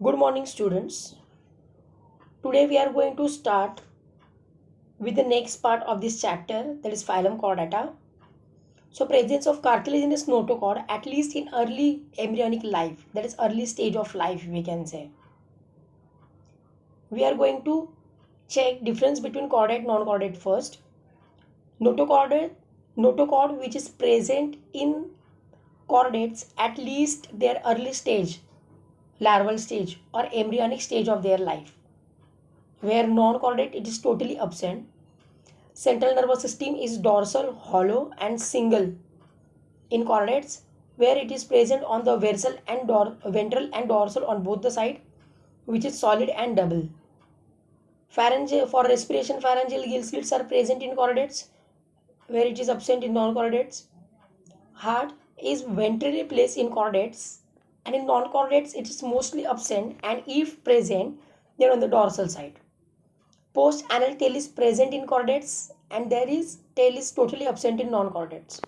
Good morning, students. Today we are going to start with the next part of this chapter, that is phylum Chordata. So, presence of cartilaginous notochord at least in early embryonic life, that is early stage of life, we can say. We are going to check difference between chordate non-chordate first. Notochordate, notochord which is present in chordates at least their early stage, larval stage or embryonic stage of their life. Where non-chordate it is totally absent. Central nervous system is dorsal, hollow and single in chordates, where it is present on the ventral and dorsal on both the side, which is solid and double. Pharyngeal, for respiration, pharyngeal gill slits are present in chordates, where it is absent in non-chordates. Heart is ventrally placed in chordates, and in non-chordates it is mostly absent, and if present, then on the dorsal side. Post anal tail is present in chordates, and there is tail is totally absent in non-chordates.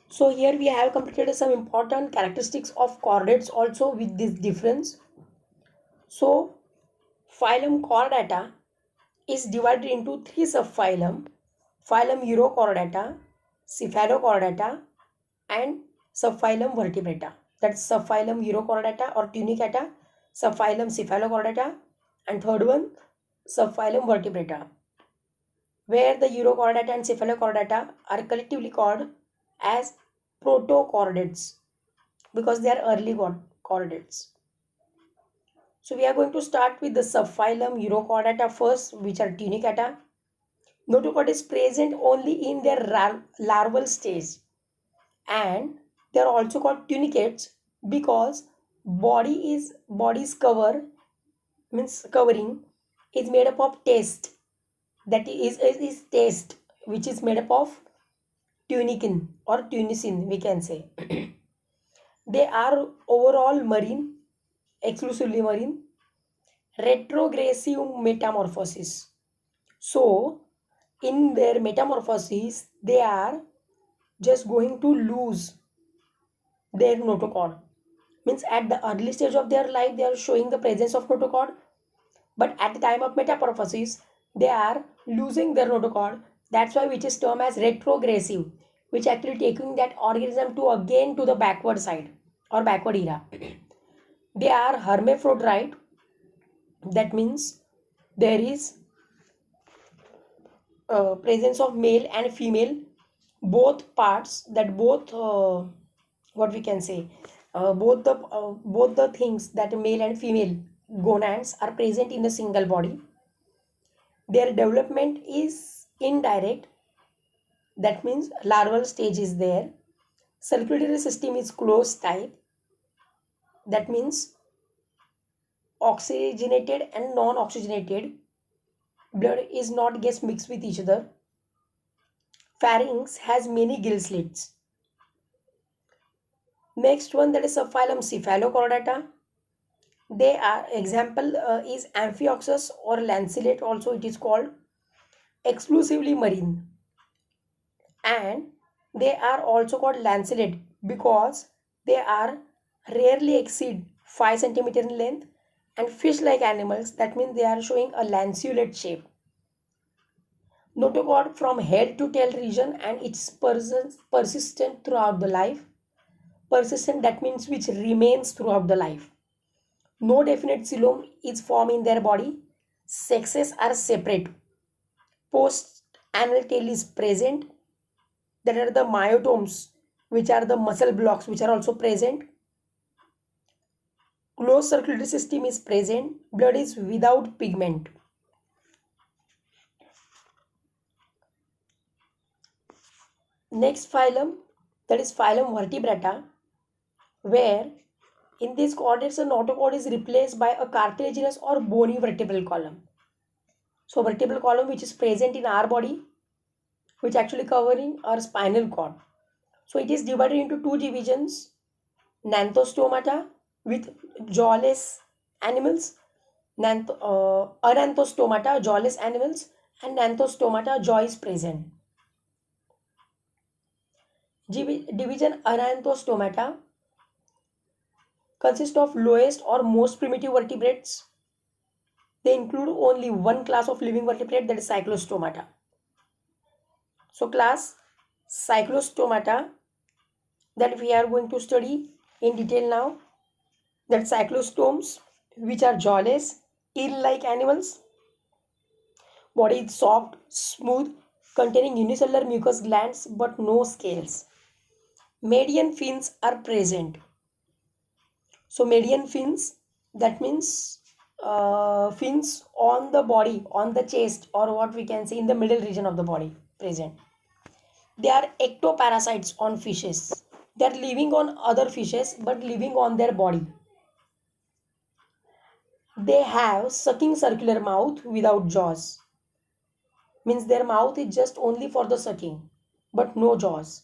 So here we have completed some important characteristics of chordates also with this difference. So phylum Chordata is divided into three subphylum: phylum Urochordata, Cephalochordata, and subphylum Vertebrata. That's subphylum Urochordata or Tunicata, subphylum Cephalochordata, and third one subphylum Vertebrata, where the Urochordata and Cephalochordata are collectively called as protochordates because they are early chordates. So we are going to start with the subphylum Urochordata first, which are Tunicata. Notochord is present only in their larval stage, and they are also called tunicates because body's cover means covering is made up of taste, that is taste, which is made up of tunicin or tunicin, we can say. They are overall marine, exclusively marine, retrogressive metamorphosis. So, in their metamorphosis, they are just going to lose their notochord. Means at the early stage of their life, they are showing the presence of notochord, but at the time of metamorphosis, they are losing their notochord. That's why which is termed as retrogressive, which actually taking that organism to again to the backward side or backward era. They are hermaphrodite. That means there is presence of male and female, both parts, that both what we can say, both the things, that male and female gonads are present in a single body. Their development is indirect, that means larval stage is there. Circulatory system is closed type, that means oxygenated and non-oxygenated blood is not gets mixed with each other. Pharynx has many gill slits. Next one, that is subphylum Cephalochordata. They are example is Amphioxus or Lanceolate, also it is called, exclusively marine, and they are also called Lanceolate because they are rarely exceed 5 centimeter in length and fish like animals, that means they are showing a lanceolate shape. Notochord from head to tail region, and it's persistent throughout the life. Persistent, that means which remains throughout the life. No definite xylem is formed in their body. Sexes are separate. Post anal tail is present. There are the myotomes, which are the muscle blocks, which are also present. Closed circulatory system is present. Blood is without pigment. Next phylum, that is phylum Vertebrata, where in this chordates a notochord is replaced by a cartilaginous or bony vertebral column. So vertebral column which is present in our body, which actually covering our spinal cord. So it is divided into two divisions: Gnathostomata with jawless animals, Aranthostomata jawless animals, and Gnathostomata jaw is present. Division Aranthostomata consist of lowest or most primitive vertebrates. They include only one class of living vertebrate, that is Cyclostomata. So class Cyclostomata, that we are going to study in detail now. That cyclostomes, which are jawless, eel-like animals. Body is soft, smooth, containing unicellular mucous glands but no scales. Median fins are present. So median fins, that means fins on the body, on the chest, or what we can say in the middle region of the body present. They are ectoparasites on fishes. They are living on other fishes but living on their body. They have sucking circular mouth without jaws. Means their mouth is just only for the sucking but no jaws.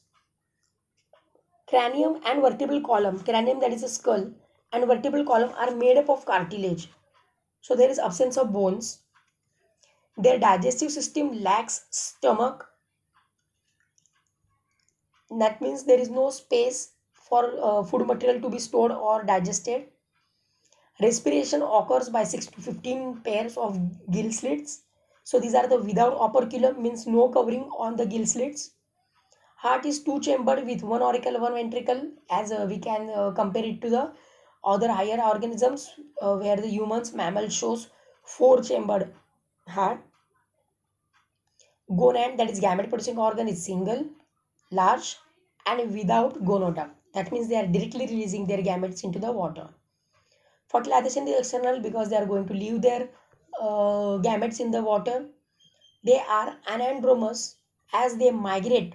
Cranium and vertebral column, cranium that is a skull, and vertebral column are made up of cartilage. So there is absence of bones. Their digestive system lacks stomach. That means there is no space for food material to be stored or digested. Respiration occurs by 6 to 15 pairs of gill slits. So these are the without operculum, means no covering on the gill slits. Heart is two chambered with one auricle, one ventricle, as we can compare it to the other higher organisms, where the humans, mammal shows four chambered heart. Gonad, that is gamete producing organ, is single, large, and without gonoduct. That means they are directly releasing their gametes into the water. Fertilization is external because they are going to leave their gametes in the water. They are anadromous as they migrate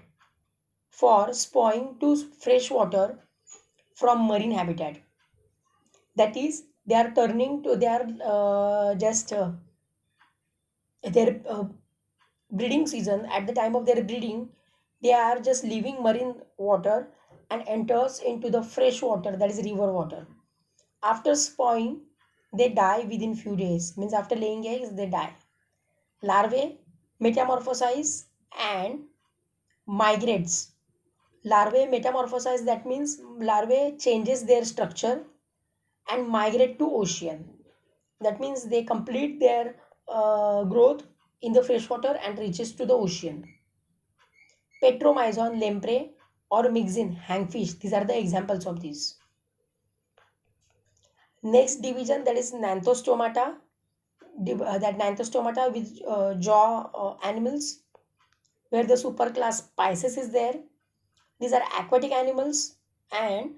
for spawning to fresh water from marine habitat. That is, they are turning to their just their breeding season. At the time of their breeding, they are just leaving marine water and enters into the fresh water, that is river water. After spawning, they die within few days. Means after laying eggs, they die. Larvae metamorphosize and migrates. Larvae metamorphosize, that means larvae changes their structure and migrate to ocean. That means they complete their growth in the freshwater and reaches to the ocean. Petromyzon, lamprey, or myxin, hangfish, these are the examples of these. Next division, that is Gnathostomata. That Gnathostomata with jaw animals, where the superclass Pisces is there. These are aquatic animals, and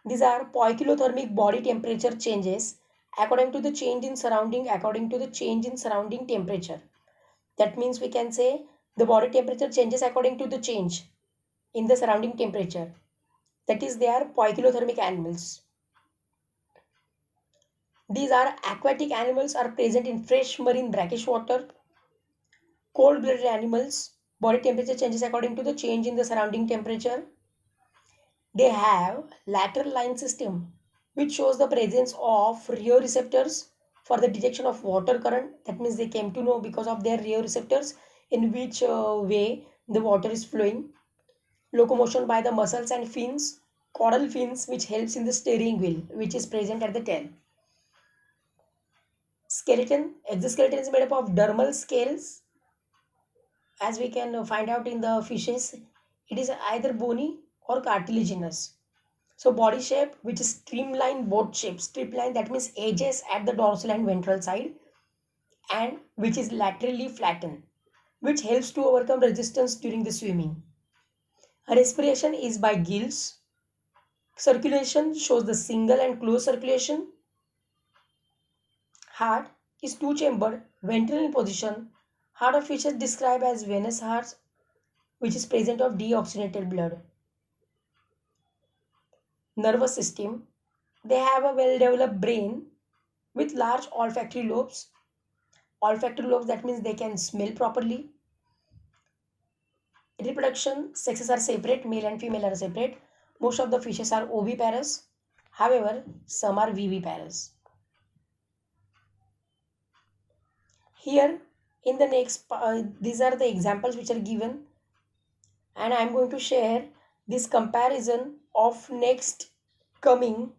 these are poikilothermic body temperature changes according to the change in surrounding temperature. That means we can say the body temperature changes according to the change in the surrounding temperature. That is, they are poikilothermic animals. These are aquatic animals are present in fresh marine brackish water. Cold-blooded animals, body temperature changes according to the change in the surrounding temperature. They have lateral line system, which shows the presence of rheoreceptors for the detection of water current. That means they came to know because of their rheoreceptors in which way the water is flowing. Locomotion by the muscles and fins, caudal fins, which helps in the steering wheel, which is present at the tail. Skeleton, exoskeleton is made up of dermal scales. As we can find out in the fishes, it is either bony or cartilaginous. So body shape, which is streamline boat shape, stripline, that means edges at the dorsal and ventral side, and which is laterally flattened, which helps to overcome resistance during the swimming. Respiration is by gills. Circulation shows the single and closed circulation. Heart is two chambered, ventral in position. Heart of fish is described as venous heart, which is present of deoxygenated blood. Nervous system, they have a well developed brain with large olfactory lobes. Olfactory lobes, that means they can smell properly. Reproduction, sexes are separate, male and female are separate. Most of the fishes are oviparous. However, some are viviparous. Here in the next, these are the examples which are given, and I am going to share this comparison of next coming.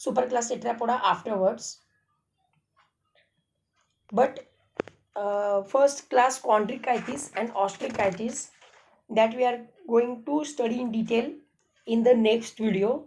superclass tetrapoda afterwards. But first class chondrichitis and osteoarthritis that we are going to study in detail in the next video.